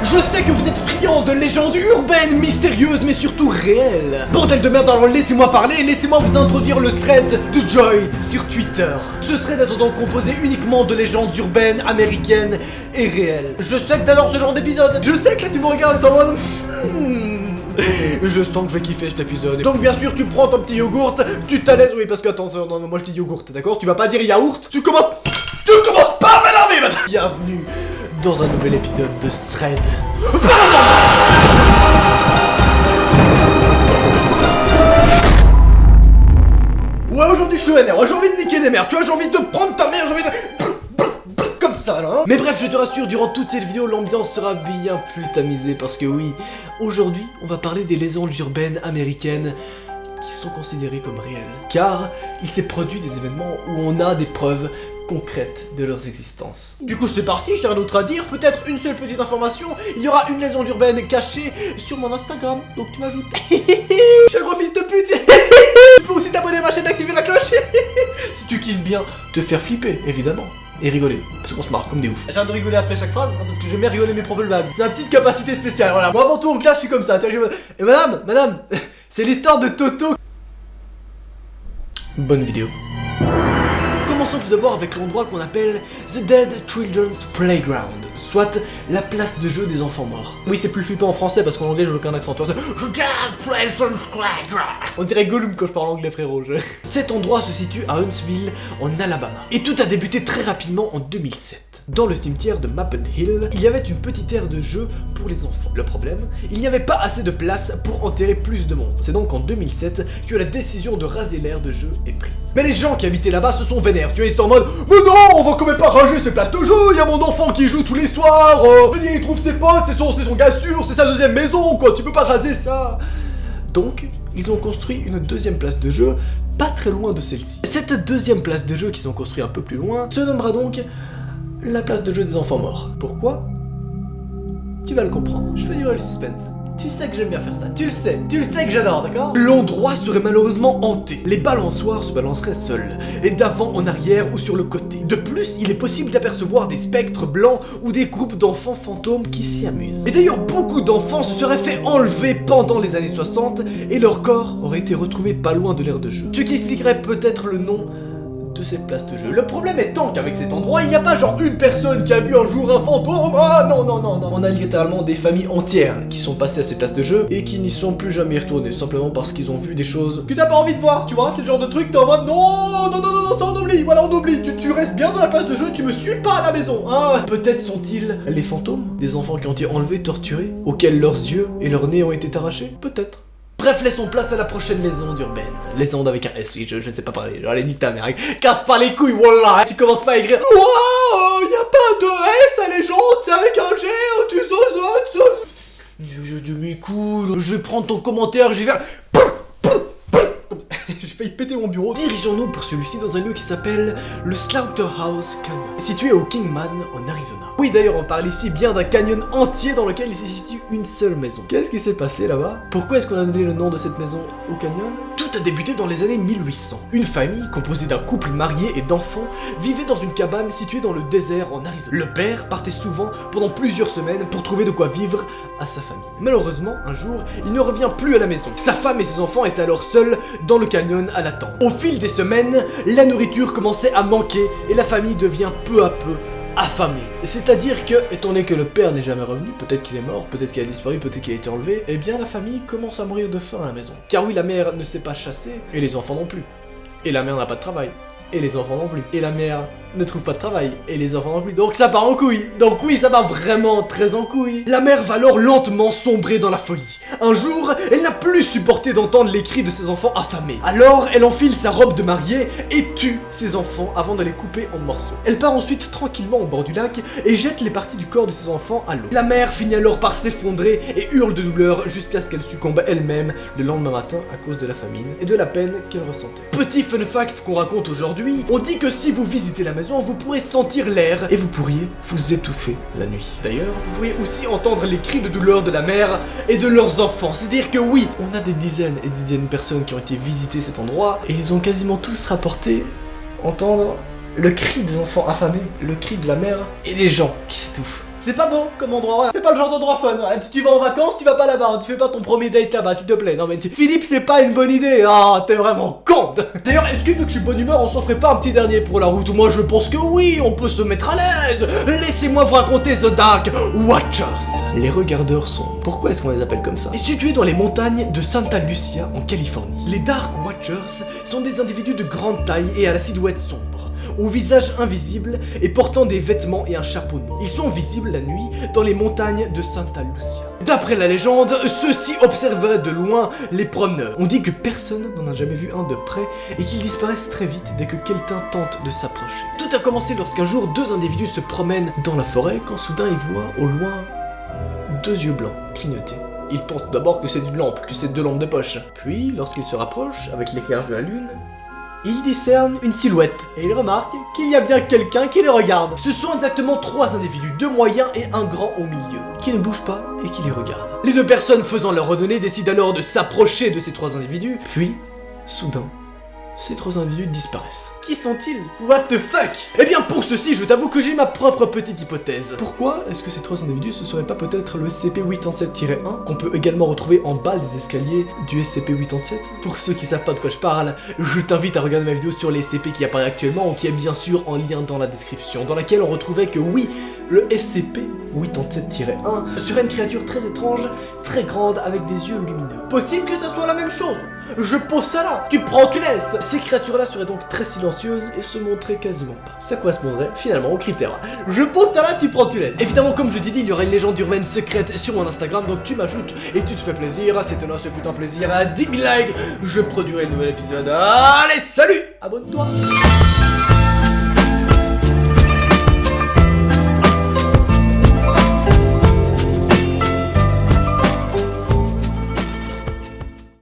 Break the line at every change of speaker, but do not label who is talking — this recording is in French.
Je sais que vous êtes friands de légendes urbaines, mystérieuses, mais surtout réelles. Bordel de merde, alors laissez-moi parler et laissez-moi vous introduire le thread de Joy sur Twitter. Ce thread est donc composé uniquement de légendes urbaines, américaines et réelles. Je sais que t'adores ce genre d'épisode. Je sais que là tu me regardes en mode... Je sens que je vais kiffer cet épisode. Donc bien sûr tu prends ton petit yogourt, tu t'allaises. Oui parce que attends, non, moi je dis yogourt, d'accord? Tu vas pas dire yaourt. Tu commences pas à m'énerver maintenant. Bienvenue dans un nouvel épisode de Thread. Ouais, aujourd'hui je suis vénère, j'ai envie de niquer des mères, tu vois, j'ai envie de prendre ta mère, j'ai envie de... comme ça là, hein. Mais bref, je te rassure, durant toute cette vidéo, l'ambiance sera bien plus tamisée parce que oui, aujourd'hui, on va parler des légendes urbaines américaines qui sont considérées comme réelles. Car il s'est produit des événements où on a des preuves concrètes de leur existence. Du coup c'est parti, j'ai rien d'autre à dire, peut-être une seule petite information, il y aura une légende urbaine cachée sur mon Instagram, donc tu m'ajoutes. Je suis un gros fils de pute. Tu peux aussi t'abonner à ma chaîne et activer la cloche. Si tu kiffes bien, te faire flipper, évidemment. Et rigoler, parce qu'on se marre comme des oufs. J'arrête de rigoler après chaque phrase, hein, parce que j'aime bien rigoler mes propres blagues. C'est ma petite capacité spéciale, voilà. Moi avant tout en classe je suis comme ça, tu vois, Et madame, c'est l'histoire de Toto. Bonne vidéo. Commençons tout d'abord avec l'endroit qu'on appelle The Dead Children's Playground, soit la place de jeu des enfants morts. Oui, c'est plus flippant en français parce qu'en anglais j'ai aucun accent. Tu vois, c'est The Dead Children's Playground. On dirait Gollum quand je parle anglais, frérot. Cet endroit se situe à Huntsville, en Alabama. Et tout a débuté très rapidement en 2007. Dans le cimetière de Maple Hill, il y avait une petite aire de jeu pour les enfants. Le problème, il n'y avait pas assez de place pour enterrer plus de monde. C'est donc en 2007 que la décision de raser l'aire de jeu est prise. Mais les gens qui habitaient là-bas se sont vénères. Tu vois, ils sont en mode mais non, on va quand même pas rager ces places de jeu, il y a mon enfant qui joue tous les soirs, il trouve ses potes, c'est son gars sûr, c'est sa deuxième maison quoi, tu peux pas raser ça. Donc, ils ont construit une deuxième place de jeu, pas très loin de celle-ci. Cette deuxième place de jeu qu'ils ont construit un peu plus loin, se nommera donc la place de jeu des enfants morts. Pourquoi? Tu vas le comprendre, je fais durer le suspense. Tu sais que j'aime bien faire ça, tu le sais que j'adore, d'accord? L'endroit serait malheureusement hanté. Les balançoires se balanceraient seuls, et d'avant en arrière ou sur le côté. De plus, il est possible d'apercevoir des spectres blancs ou des groupes d'enfants fantômes qui s'y amusent. Et d'ailleurs, beaucoup d'enfants se seraient fait enlever pendant les années 60, et leur corps aurait été retrouvé pas loin de l'aire de jeu. Ce qui expliquerait peut-être le nom de cette place de jeu. Le problème étant qu'avec cet endroit, il n'y a pas genre une personne qui a vu un jour un fantôme. Ah non. On a littéralement des familles entières qui sont passées à ces places de jeu et qui n'y sont plus jamais retournées, simplement parce qu'ils ont vu des choses que t'as pas envie de voir, tu vois. C'est le genre de truc t'es en mode non, ça on oublie, voilà on oublie. Tu restes bien dans la place de jeu, tu me suis pas à la maison, hein. Peut-être sont-ils les fantômes des enfants qui ont été enlevés, torturés, auxquels leurs yeux et leurs nez ont été arrachés. Peut-être. Bref, laissons place à la prochaine légende urbaine. Légende avec un S, oui, je sais pas parler. Allez, nique ta mère, casse pas les couilles, wallah. Tu commences pas à écrire wow, y a pas de S à légende, c'est avec un G, tu sais. Je m'écoute, je vais prendre ton commentaire, j'y vais. J'ai failli péter mon bureau. Dirigeons-nous pour celui-ci dans un lieu qui s'appelle le Slaughterhouse Canyon, situé au Kingman en Arizona. Oui, d'ailleurs, on parle ici bien d'un canyon entier dans lequel il se situe une seule maison. Qu'est-ce qui s'est passé là-bas? Pourquoi est-ce qu'on a donné le nom de cette maison au canyon? Tout a débuté dans les années 1800. Une famille composée d'un couple marié et d'enfants vivait dans une cabane située dans le désert en Arizona. Le père partait souvent pendant plusieurs semaines pour trouver de quoi vivre à sa famille. Malheureusement, un jour, il ne revient plus à la maison. Sa femme et ses enfants étaient alors seuls dans le canyon à l'attendre. Au fil des semaines, la nourriture commençait à manquer et la famille devient peu à peu affamée. C'est-à-dire que, étant donné que le père n'est jamais revenu, peut-être qu'il est mort, peut-être qu'il a disparu, peut-être qu'il a été enlevé, eh bien la famille commence à mourir de faim à la maison. Car oui, la mère ne sait pas chasser, et les enfants non plus. Et la mère n'a pas de travail, et les enfants non plus. Et la mère ne trouve pas de travail, et les enfants non plus. Donc ça part en couille. Donc oui, ça va vraiment très en couille. La mère va alors lentement sombrer dans la folie. Un jour, elle n'a plus supporté d'entendre les cris de ses enfants affamés. Alors, elle enfile sa robe de mariée et tue ses enfants avant de les couper en morceaux. Elle part ensuite tranquillement au bord du lac et jette les parties du corps de ses enfants à l'eau. La mère finit alors par s'effondrer et hurle de douleur jusqu'à ce qu'elle succombe elle-même le lendemain matin à cause de la famine et de la peine qu'elle ressentait. Petit fun fact qu'on raconte aujourd'hui, on dit que si vous visitez la maison, vous pourrez sentir l'air et vous pourriez vous étouffer la nuit. D'ailleurs, vous pourriez aussi entendre les cris de douleur de la mère et de leurs enfants. C'est-à-dire que oui, on a des dizaines et des dizaines de personnes qui ont été visiter cet endroit et ils ont quasiment tous rapporté entendre le cri des enfants affamés, le cri de la mère et des gens qui s'étouffent C'est pas beau comme endroit, ouais. C'est pas le genre d'endroit fun, ouais. Tu vas en vacances, tu vas pas là-bas, hein. Tu fais pas ton premier date là-bas, s'il te plaît. Non mais Philippe, c'est pas une bonne idée. Ah, t'es vraiment con. D'ailleurs, est-ce que vu que je suis de bonne humeur, on s'en ferait pas un petit dernier pour la route? Moi je pense que oui, on peut se mettre à l'aise. Laissez-moi vous raconter The Dark Watchers. Les regardeurs sombres. Pourquoi est-ce qu'on les appelle comme ça? Et situés dans les montagnes de Santa Lucia en Californie. Les Dark Watchers sont des individus de grande taille et à la silhouette sombre, au visage invisible et portant des vêtements et un chapeau noir. Ils sont visibles la nuit dans les montagnes de Santa Lucia. D'après la légende, ceux-ci observeraient de loin les promeneurs. On dit que personne n'en a jamais vu un de près et qu'ils disparaissent très vite dès que quelqu'un tente de s'approcher. Tout a commencé lorsqu'un jour, deux individus se promènent dans la forêt quand soudain ils voient au loin deux yeux blancs clignoter. Ils pensent d'abord que c'est une lampe, que c'est deux lampes de poche. Puis, lorsqu'ils se rapprochent avec l'éclairage de la lune, ils discernent une silhouette et ils remarquent qu'il y a bien quelqu'un qui les regarde. Ce sont exactement trois individus, deux moyens et un grand au milieu, qui ne bougent pas et qui les regardent. Les deux personnes faisant leur randonnée décident alors de s'approcher de ces trois individus, puis, soudain, ces trois individus disparaissent. Qui sont-ils? What the fuck? Eh bien pour ceci, je t'avoue que j'ai ma propre petite hypothèse. Pourquoi est-ce que ces trois individus ce serait pas peut-être le SCP-837-1 qu'on peut également retrouver en bas des escaliers du SCP-837? Pour ceux qui savent pas de quoi je parle, je t'invite à regarder ma vidéo sur les SCP qui apparaît actuellement ou qui est bien sûr en lien dans la description, dans laquelle on retrouvait que oui, le SCP-837-1 serait une créature très étrange, très grande, avec des yeux lumineux. Possible que ça soit la même chose. Je pose ça là, tu prends, tu laisses. Ces créatures-là seraient donc très silencieuses et se montraient quasiment pas. Ça correspondrait finalement aux critères. Je pose ça là, tu prends, tu laisses. Évidemment, comme je t'ai dit, il y aura une légende urbaine secrète sur mon Instagram, donc tu m'ajoutes et tu te fais plaisir. C'était là, ce fut un plaisir. À 10 000 likes, je produirai le nouvel épisode. Allez, salut, abonne-toi.